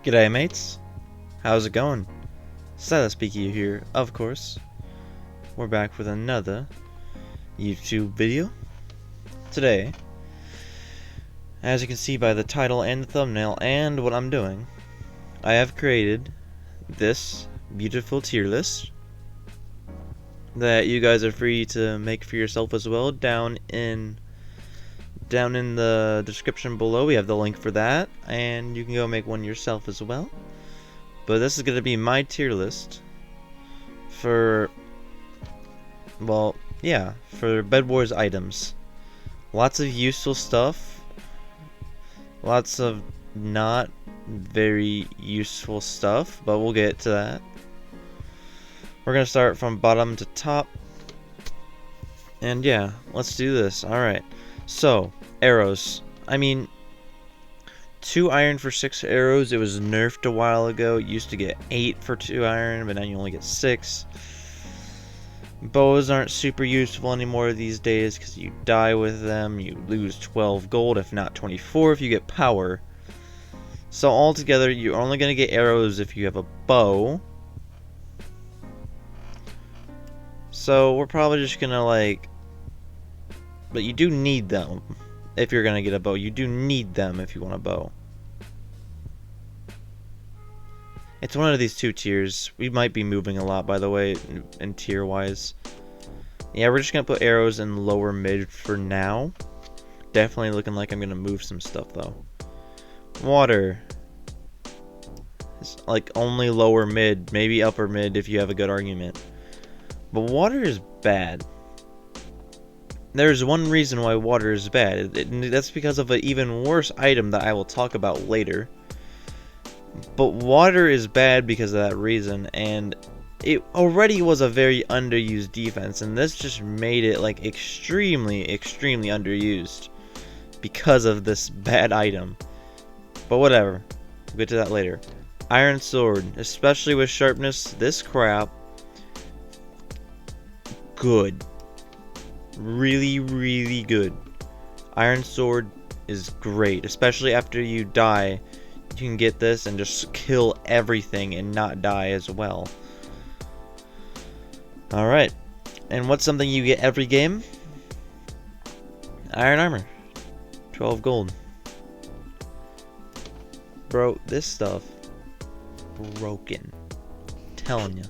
G'day mates, how's it going? Speaking here, of course. We're back with another YouTube video. Today, as you can see by the title and the thumbnail and what I'm doing, I have created this beautiful tier list that you guys are free to make for yourself as well. Down in the description below we have the link for that, and you can go make one yourself as well. But this is going to be my tier list for, well, yeah, for Bedwars items. Lots of useful stuff, lots of not very useful stuff, but we'll get to that. We're going to start from bottom to top, and yeah, let's do this. Alright, so arrows. I mean, 2 iron for 6 arrows. It was nerfed a while ago. It used to get 8 for 2 iron, but now you only get 6. Bows aren't super useful anymore these days because you die with them. You lose 12 gold, if not 24 if you get power. So altogether, you're only going to get arrows if you have a bow. So we're probably just going to but you do need them. If you're gonna get a bow, you do need them if you want a bow. It's one of these 2 tiers. We might be moving a lot, by the way, in tier wise. Yeah, we're just gonna put arrows in lower mid for now. Definitely looking like I'm gonna move some stuff though. Water. It's like only lower mid, maybe upper mid if you have a good argument. But water is bad. There's one reason why water is bad. That's because of an even worse item that I will talk about later. But water is bad because of that reason, and it already was a very underused defense, and this just made it like extremely underused because of this bad item. But whatever, we'll get to that later. Iron sword, especially with sharpness, this crap, good. Really good. Iron sword is great, especially after you die. You can get this and just kill everything and not die as well. Alright, and what's something you get every game? Iron armor, 12 gold. Bro, this stuff broken. I'm telling you,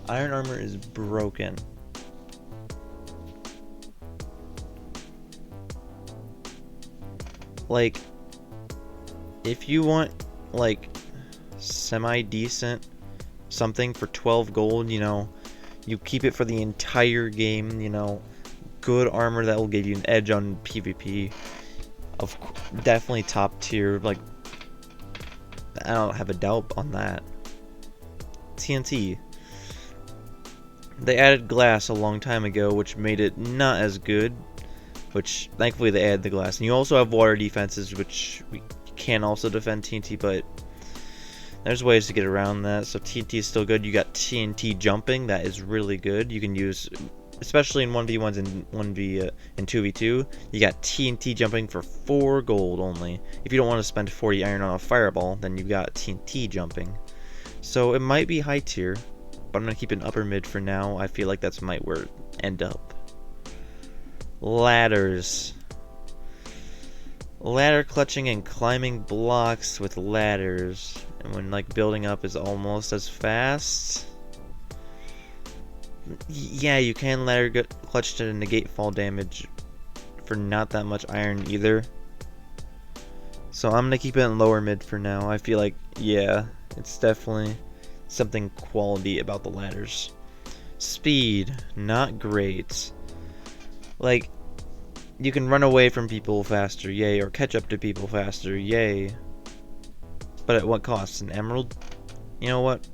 iron armor is broken. Like, if you want like semi-decent something for 12 gold, you know, you keep it for the entire game, you know, good armor that will give you an edge on PvP. Definitely top tier, like, I don't have a doubt on that. TNT. They added glass a long time ago, which made it not as good. Which, thankfully, they added the glass. And you also have water defenses, which we can also defend TNT, but there's ways to get around that. So TNT is still good. You got TNT jumping, that is really good. You can use, especially in 1v1s and 2v2, you got TNT jumping for 4 gold only. If you don't want to spend 40 iron on a fireball, then you've got TNT jumping. So it might be high tier, but I'm going to keep it in upper mid for now. I feel like that's might where it end up. Ladders. Ladder clutching and climbing blocks with ladders, and when like building up is almost as fast. Yeah, you can ladder clutch to negate fall damage for not that much iron either. So I'm gonna keep it in lower mid for now. I feel like, yeah, it's definitely something quality about the ladders. Speed, not great. Like, you can run away from people faster, yay, or catch up to people faster, yay. But at what cost? An emerald? You know what?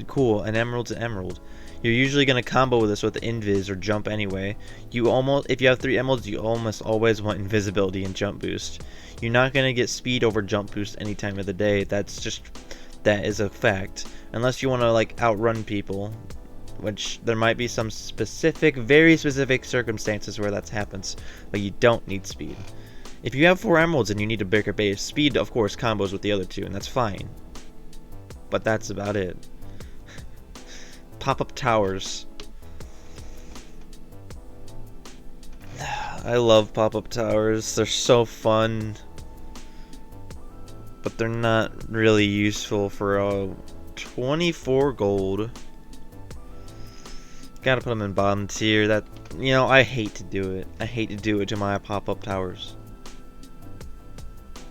Cool, an emerald's an emerald. You're usually going to combo this with invis or jump anyway. If you have 3 emeralds, you almost always want invisibility and jump boost. You're not going to get speed over jump boost any time of the day. That is a fact. Unless you want to like outrun people. which there might be some specific, very specific circumstances where that happens, but you don't need speed. If you have 4 emeralds and you need a bigger base, speed of course combos with the other 2, and that's fine. but that's about it. Pop-up towers. I love pop-up towers. They're so fun, but they're not really useful for 24 gold. Gotta put them in bottom tier. That, you know, I hate to do it. I hate to do it to my pop-up towers,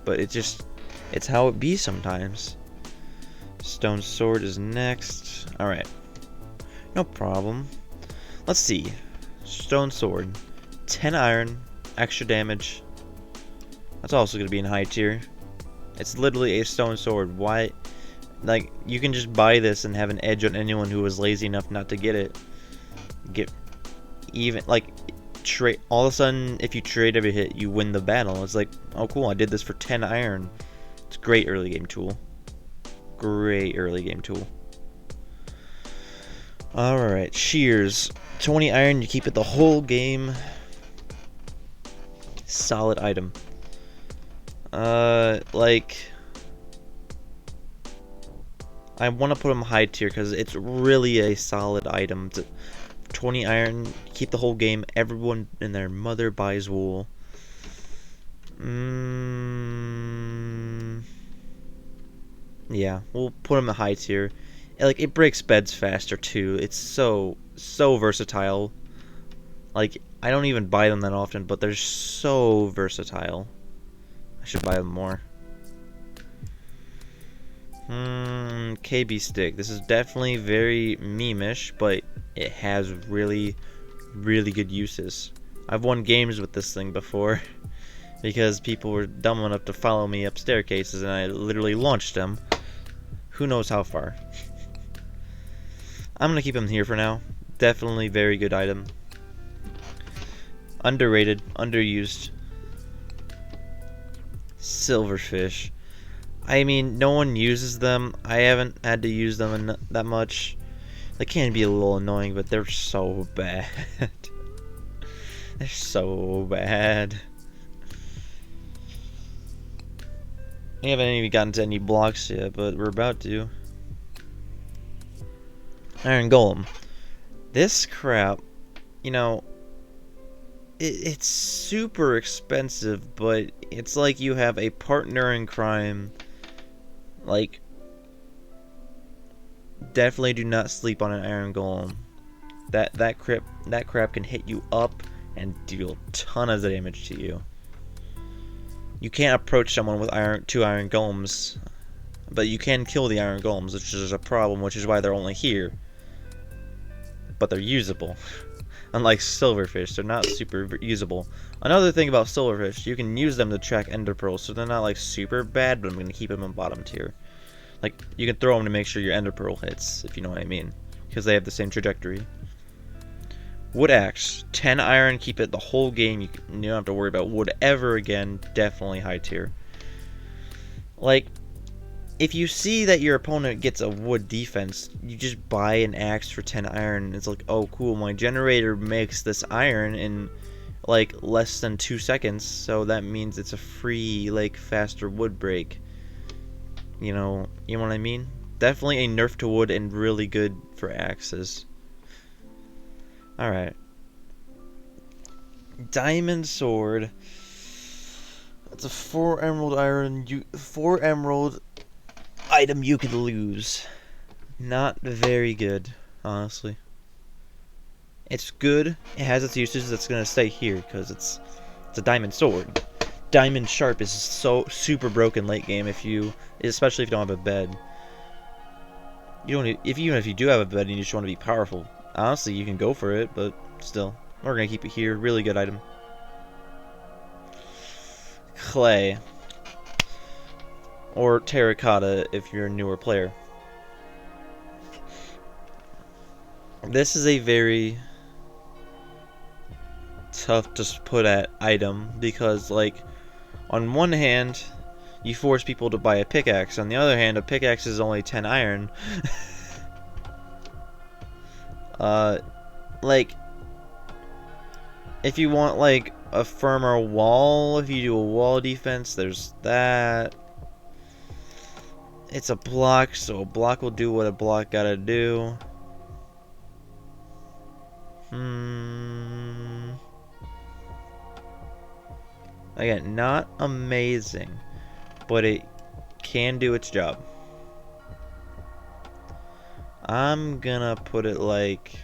but it's how it be sometimes. Stone sword is next. Alright, no problem. Let's see. Stone sword, 10 iron, extra damage. That's also gonna be in high tier. It's literally a stone sword. Why? Like, you can just buy this and have an edge on anyone who was lazy enough not to get it. Get even, like, trade. All of a sudden, if you trade every hit, you win the battle. It's like, oh cool, I did this for 10 iron. It's a great early game tool. Great early game tool. Alright, shears. 20 iron, you keep it the whole game. Solid item. Like, I want to put them high tier because it's really a solid item. 20 iron, keep the whole game. Everyone and their mother buys wool. Yeah, we'll put them in high tier. Like, it breaks beds faster too. It's so versatile. Like, I don't even buy them that often, but they're so versatile. I should buy them more. KB stick. This is definitely very meme-ish, but it has really good uses. I've won games with this thing before because people were dumb enough to follow me up staircases and I literally launched them. Who knows how far. I'm gonna keep him here for now. Definitely very good item. Underrated, underused. Silverfish. I mean, no one uses them. I haven't had to use them that much. They can be a little annoying, but they're so bad. They're so bad. We haven't even gotten to any blocks yet, but we're about to. Iron Golem. This crap, you know, it's super expensive, but it's like you have a partner in crime. Like, definitely do not sleep on an Iron Golem. That crap can hit you up and deal a ton of damage to you. You can't approach someone with two Iron Golems, but you can kill the Iron Golems, which is a problem, which is why they're only here. But they're usable. Unlike silverfish, they're not super usable. Another thing about silverfish, you can use them to track ender pearls, so they're not like super bad, but I'm gonna keep them in bottom tier. Like, you can throw them to make sure your ender pearl hits, if you know what I mean, because they have the same trajectory. Wood axe, 10 iron, keep it the whole game. You don't have to worry about wood ever again. Definitely high tier. Like, if you see that your opponent gets a wood defense, you just buy an axe for 10 iron. It's like, oh cool, my generator makes this iron in like less than 2 seconds, so that means it's a free, like, faster wood break. You know what I mean? Definitely a nerf to wood and really good for axes. Alright. Diamond sword. That's a 4 emerald iron, 4 emerald item you could lose. Not very good, honestly. It's good. It has its uses. That's gonna stay here because it's a diamond sword. Diamond sharp is so super broken late game especially if you don't have a bed. Even if you do have a bed and you just want to be powerful, honestly, you can go for it. But still, we're gonna keep it here. Really good item. Clay. Or terracotta if you're a newer player. This is a very tough to put at item because, like, on one hand you force people to buy a pickaxe, on the other hand a pickaxe is only 10 iron. Like, if you want like a firmer wall, if you do a wall defense, there's that. It's a block, so a block will do what a block gotta do. Again, not amazing, but it can do its job. I'm gonna put it like...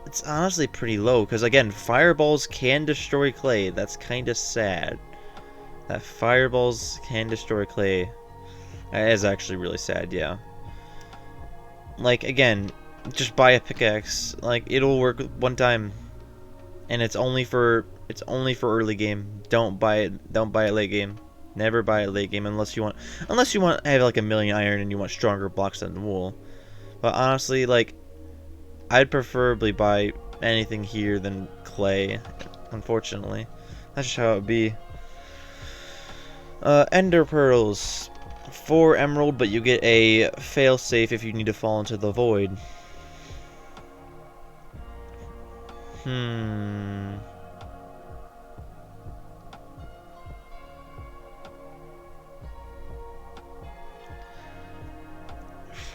It's honestly pretty low, because again, fireballs can destroy clay. That's kind of sad. That fireballs can destroy clay. That is actually really sad, yeah. Like, again, just buy a pickaxe. Like, it'll work one time. And it's only for early game. Don't buy it late game. Never buy it late game unless you want to have like a million iron and you want stronger blocks than wool. But honestly, like, I'd preferably buy anything here than clay, unfortunately. That's just how it would be. Ender pearls. 4 emerald, but you get a fail-safe if you need to fall into the void.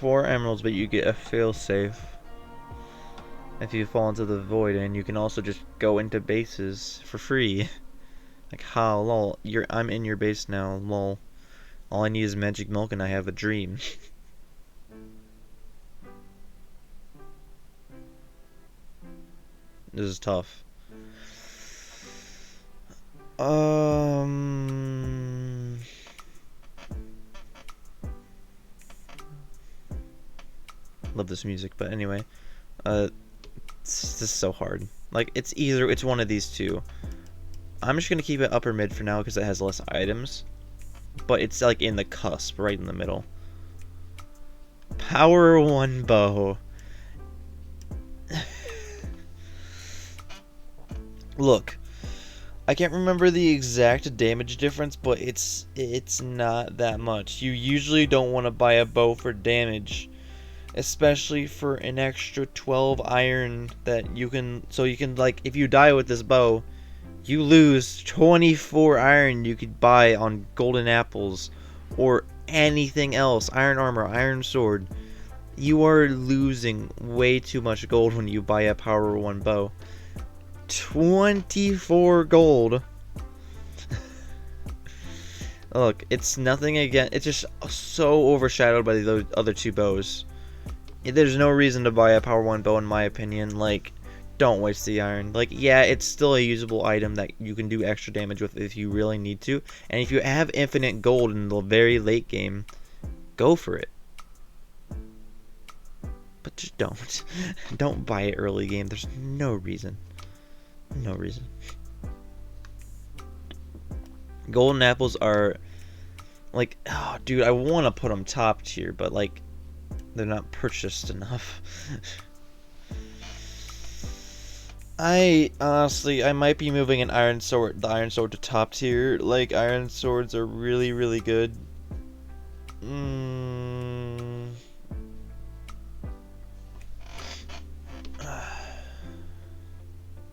4 emeralds, but you get a fail-safe if you fall into the void, and you can also just go into bases for free. Like, how, lol. I'm in your base now, lol. All I need is magic milk and I have a dream. This is tough. Love this music, but anyway. This is so hard. Like, it's one of these two. I'm just gonna keep it upper mid for now because it has less items. But it's like in the cusp, right in the middle. Power 1 bow. Look, I can't remember the exact damage difference, but it's not that much. You usually don't want to buy a bow for damage, especially for an extra 12 iron that you can, so you can, like, if you die with this bow, you lose 24 iron you could buy on golden apples or anything else. Iron armor, iron sword. You are losing way too much gold when you buy a power 1 bow. 24 gold. Look, it's nothing again. It's just so overshadowed by those other 2 bows. There's no reason to buy a power 1 bow in my opinion. Like, don't waste the iron. Like, yeah, it's still a usable item that you can do extra damage with if you really need to. And if you have infinite gold in the very late game, go for it. But just don't. Don't buy it early game. There's no reason. No reason. Golden apples are, like, oh, dude, I want to put them top tier, but, like, they're not purchased enough. I might be moving the iron sword to top tier. Like, iron swords are really, really good.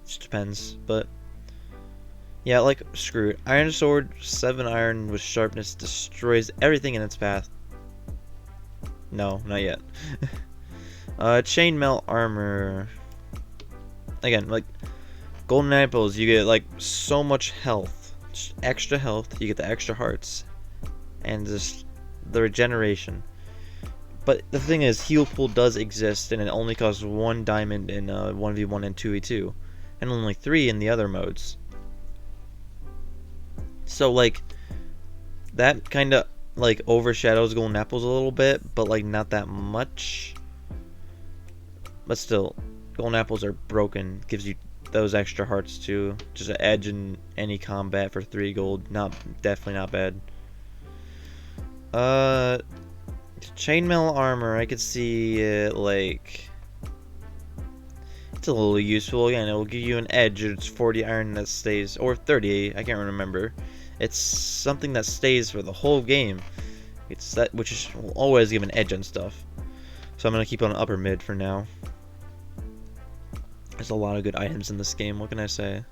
Just depends, but yeah, like, screw it. Iron sword, 7 iron with sharpness destroys everything in its path. No, not yet. Chainmail armor. Again, like, golden apples, you get, like, so much health. Just extra health, you get the extra hearts. And just the regeneration. But the thing is, heal pool does exist, and it only costs 1 diamond in 1v1 and 2v2. And only 3 in the other modes. So, like, that kind of, like, overshadows golden apples a little bit, but, like, not that much. But still, golden apples are broken. Gives you those extra hearts too. Just an edge in any combat for 3 gold. Definitely not bad. Chainmail armor. I could see it, like, it's a little useful. Again, it will give you an edge. It's 40 iron that stays, or 30. I can't remember. It's something that stays for the whole game. It's that which will always give an edge on stuff. So I'm gonna keep it on upper mid for now. There's a lot of good items in this game, what can I say?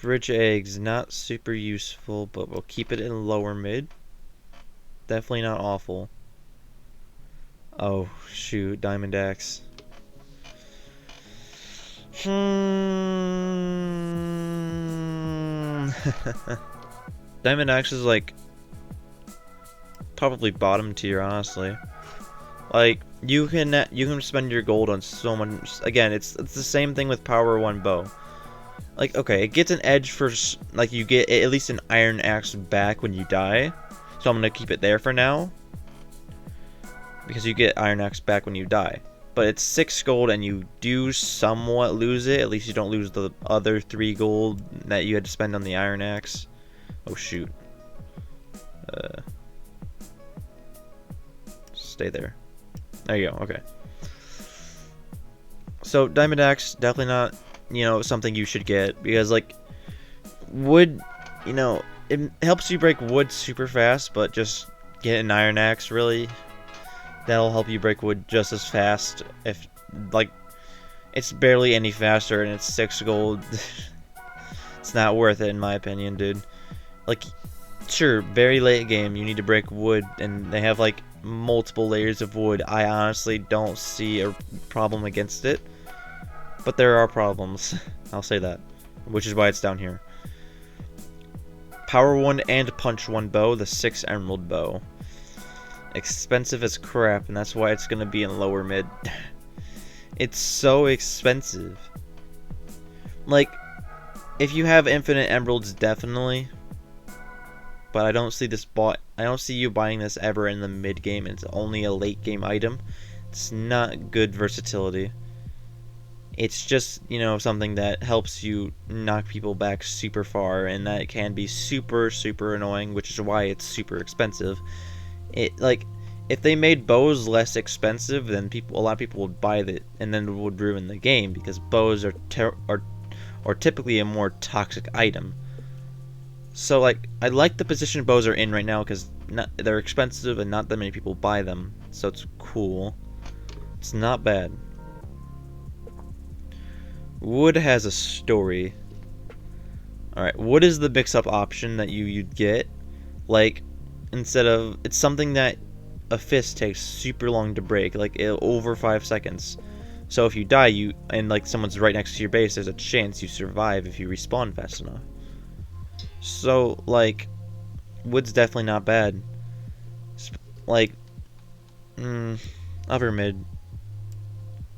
rich eggs, not super useful, but we'll keep it in lower mid. Definitely not awful. Oh, shoot, diamond axe. Diamond axe is like probably bottom tier, honestly. Like you can spend your gold on so much. Again, it's the same thing with power 1 bow. Like, okay, it gets an edge for, like, you get at least an iron axe back when you die. So I'm gonna keep it there for now, because you get iron axe back when you die. But it's 6 gold and you do somewhat lose it. At least you don't lose the other 3 gold that you had to spend on the iron axe. Oh shoot. Stay there. There you go, okay. So diamond axe, definitely not, you know, something you should get, because like wood, you know, it helps you break wood super fast, but just get an iron axe really. That'll help you break wood just as fast. If like it's barely any faster and it's 6 gold. It's not worth it in my opinion, dude. Like sure, very late game you need to break wood and they have like multiple layers of wood. I honestly don't see a problem against it. But there are problems. I'll say that. Which is why it's down here. Power 1 and punch 1 bow, the 6 emerald bow. Expensive as crap, and that's why it's gonna be in lower mid. It's so expensive. Like, if you have infinite emeralds, definitely. But I don't see this I don't see you buying this ever in the mid game. It's only a late game item. It's not good versatility. It's just, you know, something that helps you knock people back super far, and that can be super, super annoying, which is why it's super expensive. It, like, if they made bows less expensive, then a lot of people would buy it, and then it would ruin the game, because bows are typically a more toxic item. So, like, I like the position bows are in right now, because they're expensive and not that many people buy them, so it's cool. It's not bad. Wood has a story. Alright, wood is the mix-up option that you'd get. Like, instead of... It's something that a fist takes super long to break. Like, over 5 seconds. So if you die, and like someone's right next to your base, there's a chance you survive if you respawn fast enough. So, like, wood's definitely not bad. Like, upper mid.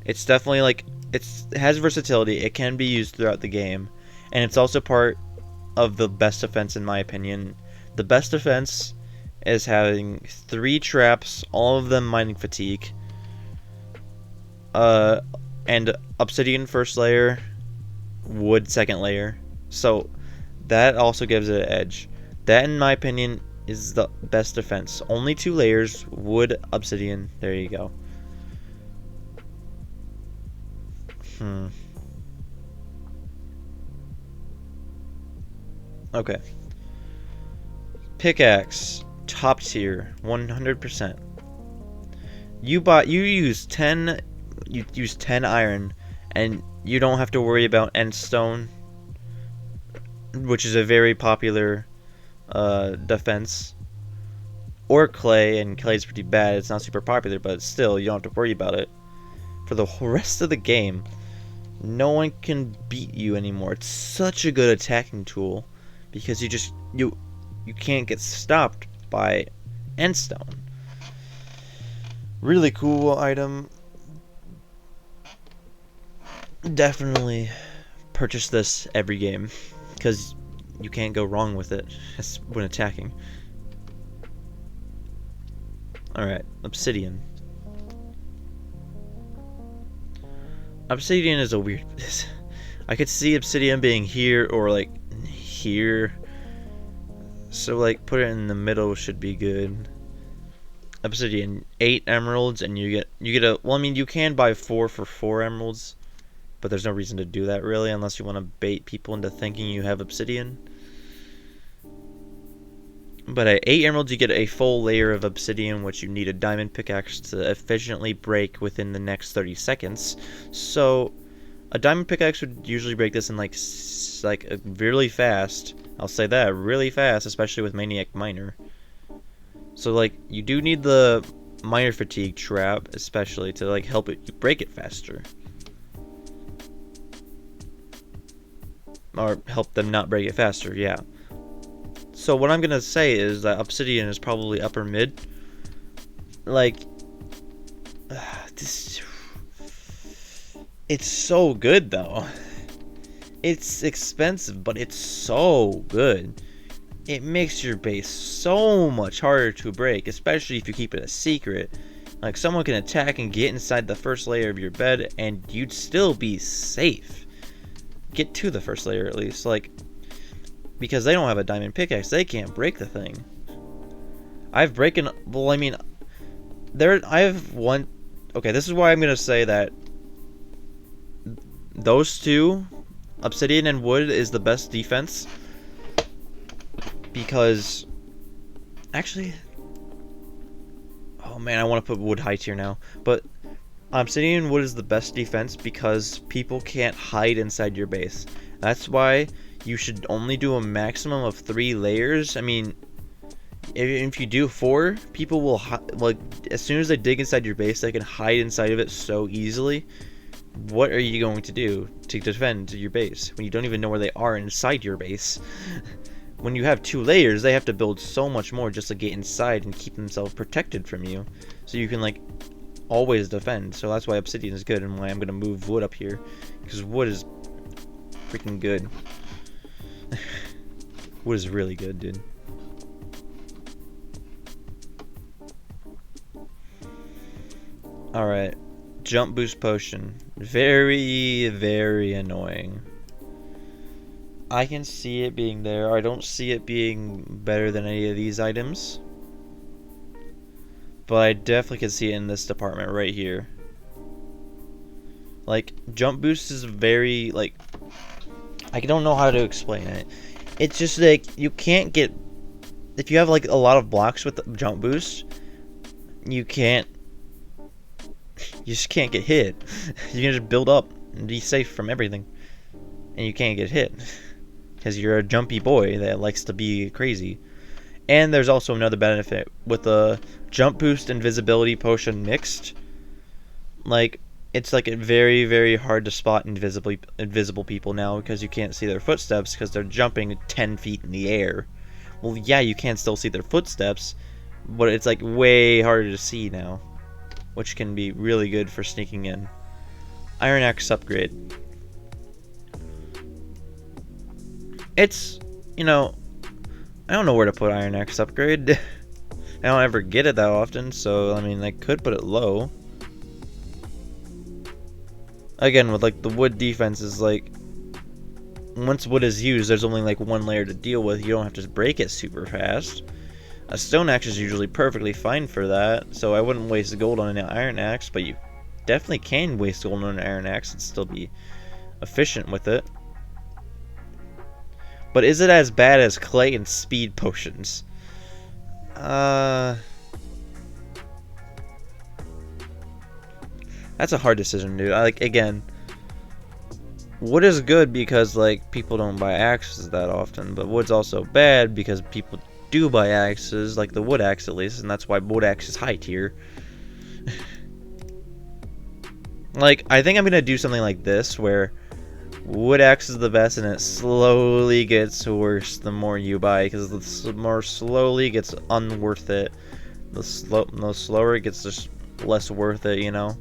It's definitely, like... It has versatility. It can be used throughout the game, and it's also part of the best defense in my opinion. The best defense is having 3 traps, all of them mining fatigue, and obsidian first layer, wood second layer. So that also gives it an edge. That, in my opinion, is the best defense. Only 2 layers, wood, obsidian. There you go. Okay. Pickaxe, top tier, 100%. You use 10 iron, and you don't have to worry about end stone, which is a very popular defense. Or clay, and clay's pretty bad. It's not super popular, but still, you don't have to worry about it. For the rest of the game, no one can beat you anymore. It's such a good attacking tool because you can't get stopped by endstone. Really cool item. Definitely purchase this every game because you can't go wrong with it when attacking. Alright, obsidian. Obsidian is a weird... I could see obsidian being here or like here. So like put it in the middle should be good. Obsidian, 8 emeralds, and you get a... Well, I mean, you can buy 4 for 4 emeralds, but there's no reason to do that really unless you want to bait people into thinking you have obsidian. But at 8 emeralds, you get a full layer of obsidian, which you need a diamond pickaxe to efficiently break within the next 30 seconds. So, A diamond pickaxe would usually break this in like really fast. I'll say that, really fast, especially with Maniac Miner. So like you do need the miner fatigue trap, especially to like help it break it faster. Or help them not break it faster, yeah. So what I'm gonna say is that obsidian is probably upper mid. Like, this, it's so good though. It's expensive, but it's so good. It makes your base so much harder to break, especially if you keep it a secret. Like, someone can attack and get inside the first layer of your bed, and you'd still be safe. Get to the first layer at least, like, because they don't have a diamond pickaxe, they can't break the thing. I've broken, well, I mean, I've one, okay, this is why I'm gonna say that those two, obsidian and wood, is the best defense. Because, actually, oh man, I want to put wood high tier now, but obsidian and wood is the best defense because people can't hide inside your base. That's why you should only do a maximum of 3 layers. I mean, if you do 4, people will like, as soon as they dig inside your base, they can hide inside of it so easily. What are you going to do to defend your base when you don't even know where they are inside your base? When you have 2 layers, they have to build so much more just to get inside and keep themselves protected from you, so you can like always defend. So that's why obsidian is good, and why I'm gonna move wood up here, because wood is freaking good. Wood is really good, dude. Alright, jump boost potion. Very, very annoying. I can see it being there. I don't see it being better than any of these items. But I definitely can see it in this department right here. Like, jump boost is very, like, I don't know how to explain it. It's just like, you can't get, if you have like a lot of blocks with the jump boost, you just can't get hit. You can just build up and be safe from everything. And you can't get hit. Because you're a jumpy boy that likes to be crazy. And there's also another benefit with the jump boost invisibility potion mixed. Like, it's like very, very hard to spot invisible people now because you can't see their footsteps because they're jumping 10 feet in the air. Well, yeah, you can still see their footsteps, but it's like way harder to see now, which can be really good for sneaking in. Iron Axe upgrade. It's, you know, I don't know where to put Iron Axe upgrade. I don't ever get it that often, so I mean, I could put it low. Again, with like the wood defense is like, once wood is used, there's only like 1 layer to deal with. You don't have to break it super fast. A stone axe is usually perfectly fine for that, so I wouldn't waste gold on an iron axe, but you definitely can waste gold on an iron axe and still be efficient with it. But is it as bad as clay and speed potions? That's a hard decision, dude. Again, wood is good because like people don't buy axes that often, but wood's also bad because people do buy axes, like the wood axe at least, and that's why wood axe is high tier. Like, I think I'm gonna do something like this where wood axe is the best and it slowly gets worse the more you buy, because the more slowly it gets unworth it, the slower it gets just less worth it, you know.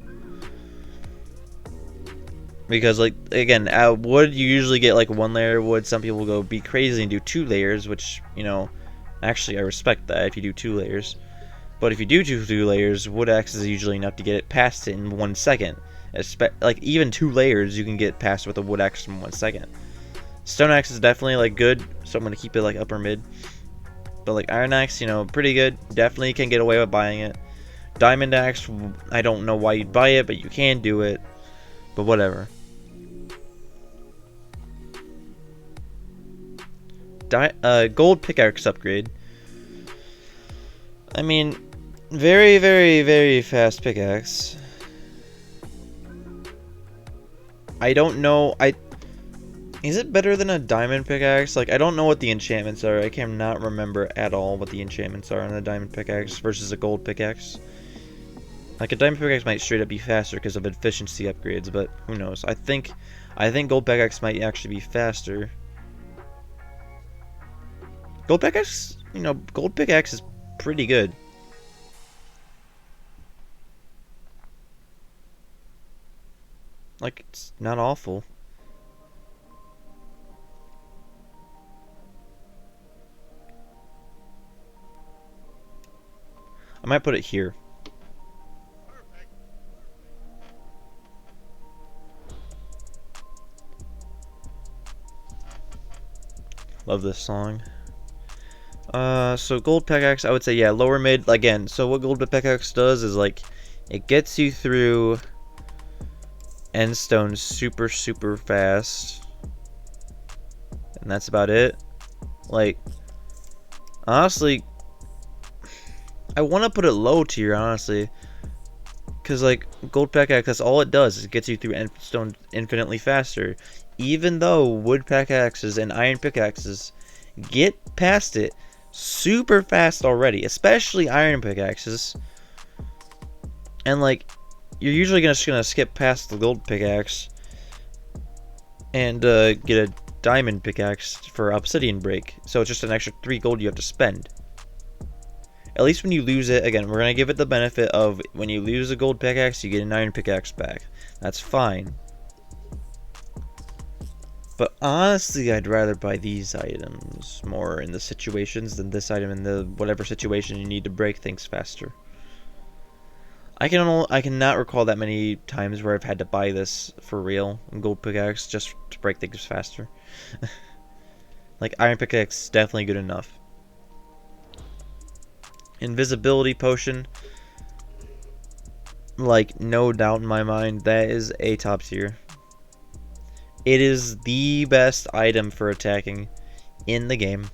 Because like, again, wood you usually get like 1 layer of wood. Some people go be crazy and do 2 layers, which, you know, actually I respect that if you do 2 layers. But if you do 2 layers, wood axe is usually enough to get it past it in 1 second. Like, even 2 layers you can get past with a wood axe in 1 second. Stone axe is definitely like good, so I'm gonna keep it like upper mid. But like iron axe, you know, pretty good. Definitely can get away with buying it. Diamond axe, I don't know why you'd buy it, but you can do it. But whatever. Gold pickaxe upgrade. I mean, very, very, very fast pickaxe. I don't know. Is it better than a diamond pickaxe? Like, I don't know what the enchantments are. I cannot remember at all what the enchantments are on a diamond pickaxe versus a gold pickaxe. Like, a diamond pickaxe might straight up be faster because of efficiency upgrades, but who knows? I think gold pickaxe might actually be faster. Gold pickaxe, you know, gold pickaxe is pretty good. Like, it's not awful. I might put it here. Love this song. So gold pickaxe, I would say, yeah, lower mid, again. So what gold pickaxe does is, like, it gets you through end stone super, super fast. And that's about it. Like, honestly, I want to put it low tier, honestly. Because, like, gold pickaxe, that's all it does, is it gets you through end stone infinitely faster. Even though wood pickaxes and iron pickaxes get past it super fast already, especially iron pickaxes. And, like, you're usually just gonna skip past the gold pickaxe and get a diamond pickaxe for obsidian break. So it's just an extra 3 gold you have to spend. At least when you lose it, again, we're gonna give it the benefit of when you lose a gold pickaxe, you get an iron pickaxe back. That's fine. But honestly, I'd rather buy these items more in the situations than this item in the whatever situation you need to break things faster. I cannot recall that many times where I've had to buy this for real, gold pickaxe, just to break things faster. Like, iron pickaxe is definitely good enough. Invisibility potion, like, no doubt in my mind, that is a top tier. It is the best item for attacking in the game.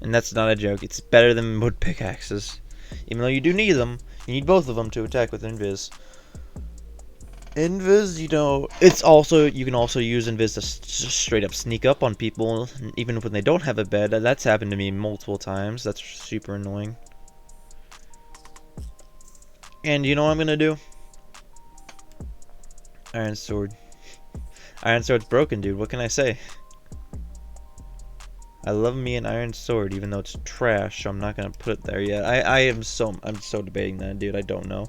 And that's not a joke. It's better than wood pickaxes. Even though you do need them. You need both of them to attack with Invis. Invis, you know, it's also, you can also use Invis to straight up sneak up on people, even when they don't have a bed. That's happened to me multiple times. That's super annoying. And you know what I'm gonna do? Iron sword. Iron sword's broken, dude. What can I say? I love me an iron sword, even though it's trash. So I'm not gonna put it there yet. I'm so debating that, dude. I don't know.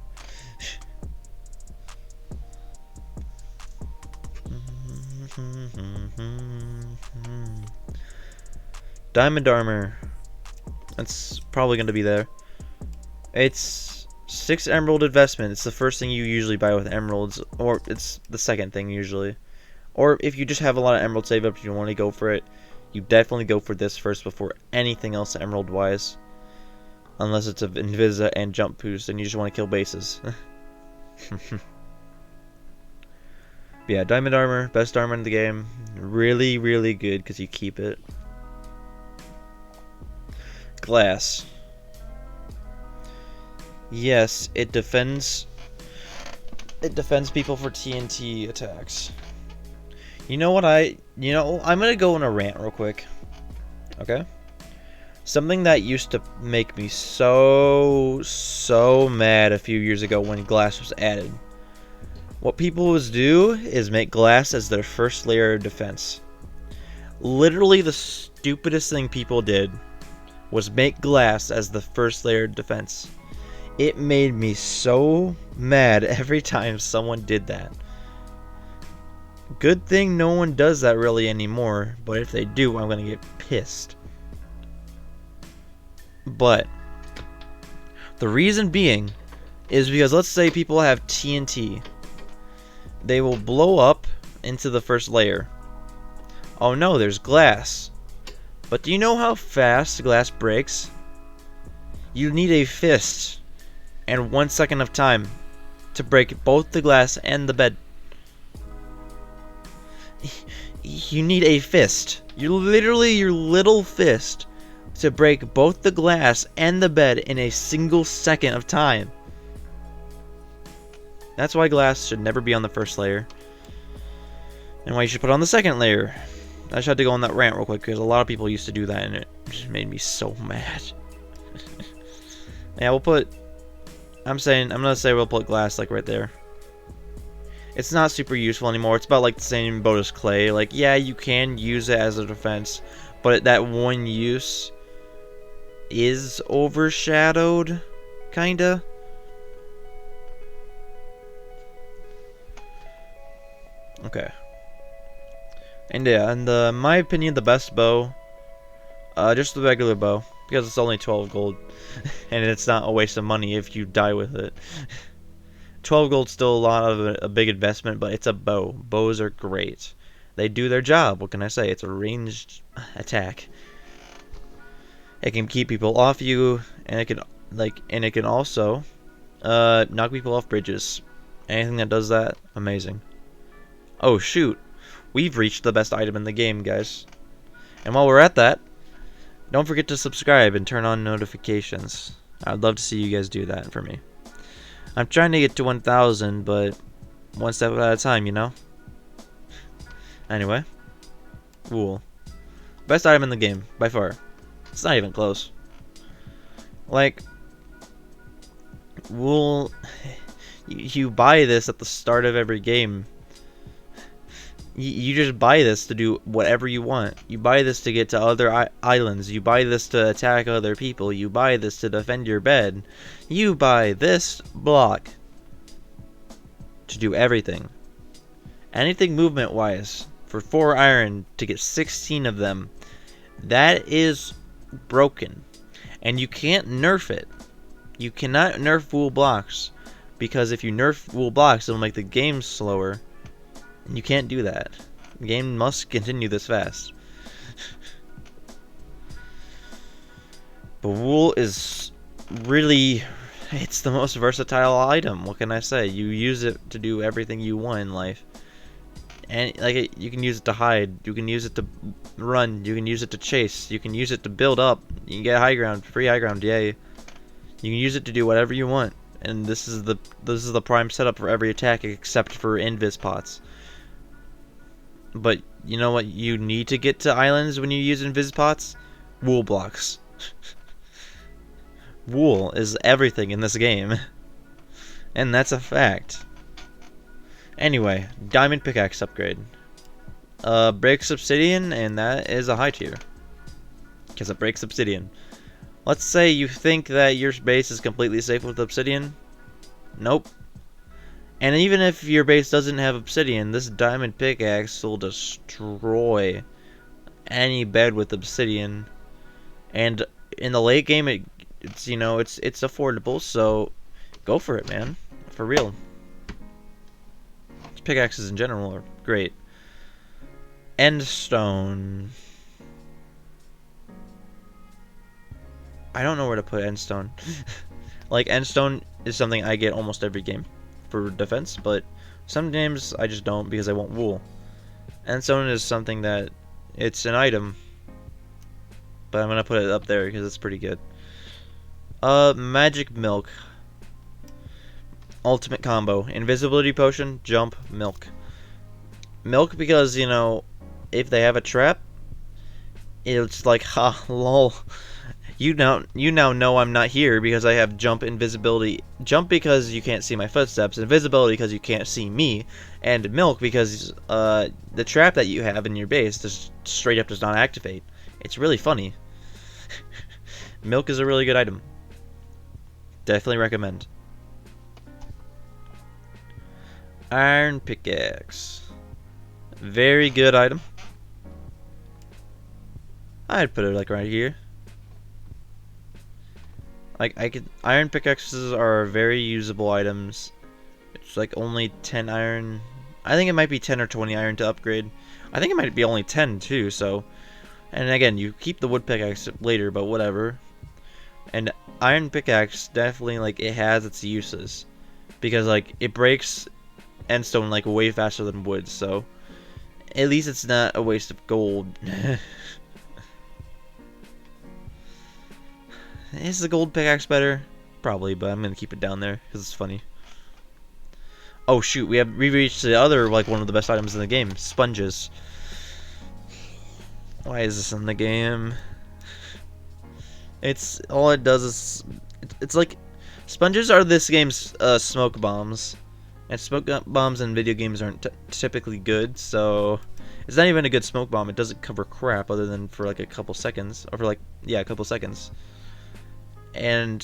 Diamond armor. That's probably gonna be there. It's 6 emerald investment. It's the first thing you usually buy with emeralds, or it's the second thing usually. Or if you just have a lot of emerald save up, you want to go for it, you definitely go for this first before anything else emerald wise. Unless it's of Invisa and jump boost and you just want to kill bases. But yeah, diamond armor, best armor in the game. Really, really good because you keep it. Glass. Yes, it defends people for TNT attacks. You know what I'm gonna go on a rant real quick. Okay? Something that used to make me so mad a few years ago when glass was added. What people would do is make glass as their first layer of defense. Literally the stupidest thing people did was make glass as the first layer of defense. It made me so mad every time someone did that. Good thing no one does that really anymore, but if they do, I'm gonna get pissed. But the reason being is because let's say people have TNT. They will blow up into the first layer. Oh no, there's glass. But do you know how fast glass breaks? You need a fist and 1 second of time to break both the glass and the bed. You need a fist. You literally, your little fist, to break both the glass and the bed in a single second of time. That's why glass should never be on the first layer. And why you should put it on the second layer. I just had to go on that rant real quick because a lot of people used to do that and it just made me so mad. Yeah, we'll put... I'm gonna say we'll put glass like right there. It's not super useful anymore. It's about like the same boat as clay. Like, yeah, you can use it as a defense, but that one use is overshadowed, kinda. Okay. And yeah, and in my opinion, the best bow, just the regular bow, because it's only 12 gold, and it's not a waste of money if you die with it. 12 gold's still a lot of a big investment, but it's a bow. Bows are great. They do their job. What can I say? It's a ranged attack. It can keep people off you, and it can also knock people off bridges. Anything that does that, amazing. Oh shoot. We've reached the best item in the game, guys. And while we're at that, don't forget to subscribe and turn on notifications. I'd love to see you guys do that for me. I'm trying to get to 1,000, but one step at a time, you know? Anyway. Wool. Best item in the game, by far. It's not even close. Like, wool... You buy this at the start of every game. You just buy this to do whatever you want. You buy this to get to other islands. You buy this to attack other people. You buy this to defend your bed. You buy this block to do everything. Anything movement-wise. For 4 iron to get 16 of them. That is broken. And you can't nerf it. You cannot nerf wool blocks. Because if you nerf wool blocks, it'll make the game slower. You can't do that. The game must continue this fast. But wool is really... It's the most versatile item. What can I say? You use it to do everything you want in life. And like you can use it to hide. You can use it to run. You can use it to chase. You can use it to build up. You can get high ground. Free high ground. Yay. You can use it to do whatever you want. And this is the prime setup for every attack except for invis pots. But you know what you need to get to islands when you use invis pots? Wool blocks. Wool is everything in this game. And that's a fact. Anyway, diamond pickaxe upgrade. Breaks obsidian, and that is a high tier. Because it breaks obsidian. Let's say you think that your base is completely safe with obsidian. Nope. And even if your base doesn't have obsidian, this diamond pickaxe will destroy any bed with obsidian. And in the late game, it's you know it's affordable, so go for it, man. For real. Pickaxes in general are great. Endstone. I don't know where to put endstone. Like endstone is something I get almost every game for defense, but some games I just don't because I want wool. Endstone is something that it's an item, but I'm gonna put it up there because it's pretty good. Magic milk. Ultimate combo. Invisibility potion, jump, milk. Milk because, you know, if they have a trap, it's like, ha, lol. You now know I'm not here because I have jump, invisibility. Jump because you can't see my footsteps, invisibility because you can't see me, and milk because the trap that you have in your base just straight up does not activate. It's really funny. Milk is a really good item. Definitely recommend. Iron pickaxe. Very good item. I'd put it like right here. Like iron pickaxes are very usable items. It's like only 10 iron. I think it might be 10 or 20 iron to upgrade. I think it might be only 10 too, so. And again, you keep the wood pickaxe later, but whatever. And iron pickaxe definitely, like, it has its uses. Because, like, it breaks endstone, like, way faster than wood, so. At least it's not a waste of gold. Is the gold pickaxe better? Probably, but I'm gonna keep it down there because it's funny. Oh shoot, we reached the other, like, one of the best items in the game, sponges. Why is this in the game? It's all it does is it's like sponges are this game's smoke bombs, and smoke bombs in video games aren't typically good, so it's not even a good smoke bomb. It doesn't cover crap other than for like a couple seconds, or for like, yeah, a couple seconds. And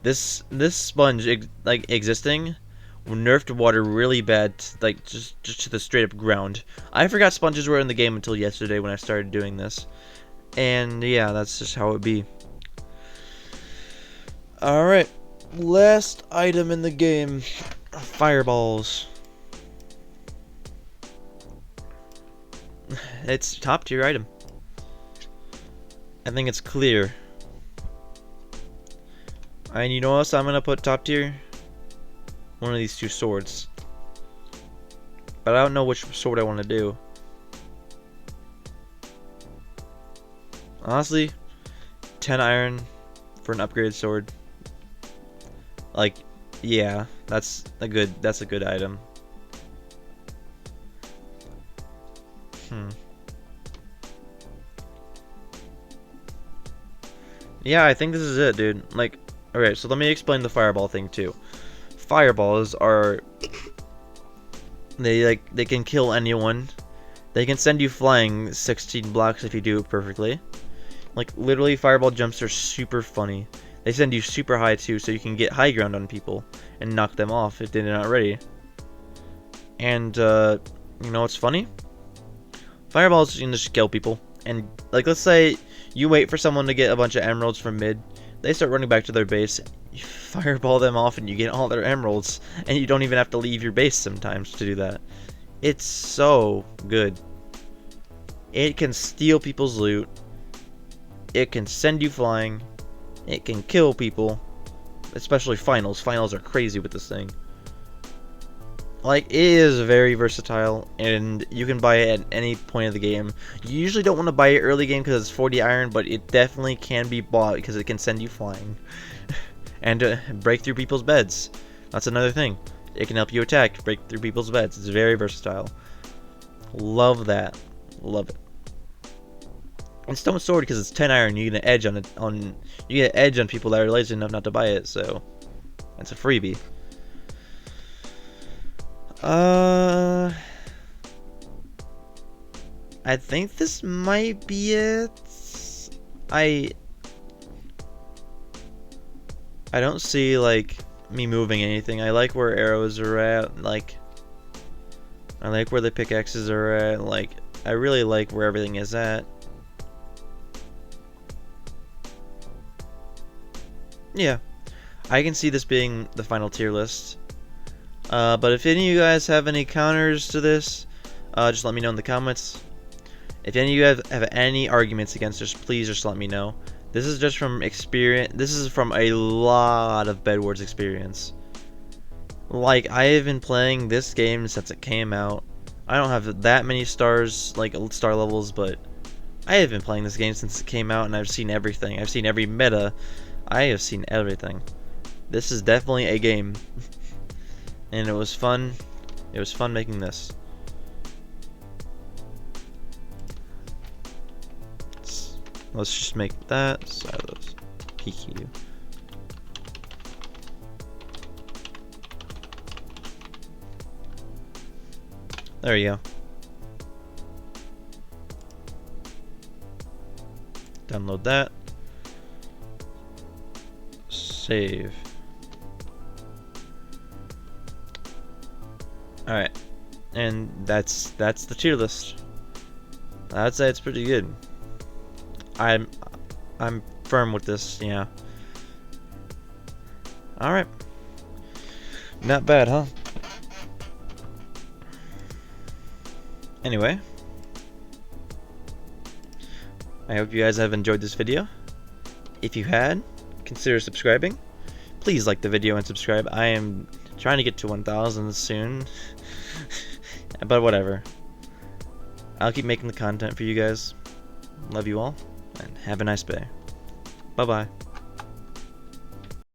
this sponge existing nerfed water really bad, like just to the straight up ground. I forgot sponges were in the game until yesterday when I started doing this. And yeah, that's just how it be. Alright, last item in the game. Fireballs. It's top tier item. I think it's clear. And you know what else I'm gonna put top tier? One of these two swords. But I don't know which sword I want to do. Honestly, 10 iron for an upgraded sword. Like, yeah, that's a good item. Yeah, I think this is it, dude. Like, alright, so let me explain the fireball thing too. Fireballs are, they can kill anyone. They can send you flying 16 blocks if you do it perfectly. Like, literally, fireball jumps are super funny. They send you super high too, so you can get high ground on people and knock them off if they're not ready. And you know what's funny? Fireballs, you can just kill people. And like, let's say you wait for someone to get a bunch of emeralds from mid. They start running back to their base. You fireball them off and you get all their emeralds. And you don't even have to leave your base sometimes to do that. It's so good. It can steal people's loot. It can send you flying. It can kill people. Especially finals. Finals are crazy with this thing. Like, it is very versatile, and you can buy it at any point of the game. You usually don't want to buy it early game because it's 40 iron, but it definitely can be bought because it can send you flying. And break through people's beds. That's another thing. It can help you attack, break through people's beds. It's very versatile. Love that. Love it. And stone sword because it's 10 iron. You get an edge you get an edge on people that are lazy enough not to buy it. So that's a freebie. I think this might be it. I don't see like me moving anything. I like where arrows are at. Like, I like where the pickaxes are at. Like, I really like where everything is at. Yeah, I can see this being the final tier list. But if any of you guys have any counters to this, just let me know in the comments. If any of you have any arguments against this, please just let me know. This is just from experience. This is from a lot of Bedwars experience. Like, I have been playing this game since it came out. I don't have that many stars, like star levels, but I have been playing this game since it came out, and I've seen everything. I've seen every meta. I have seen everything. This is definitely a game. And it was fun. It was fun making this. Let's just make that silos. PQ. There you go. Download that. Save. Alright, and that's the tier list. I'd say it's pretty good. I'm firm with this, yeah. Alright. Not bad, huh? Anyway, I hope you guys have enjoyed this video. If you had, consider subscribing. Please like the video and subscribe. I am trying to get to 1,000 soon. But whatever. I'll keep making the content for you guys. Love you all, and have a nice day. Bye-bye.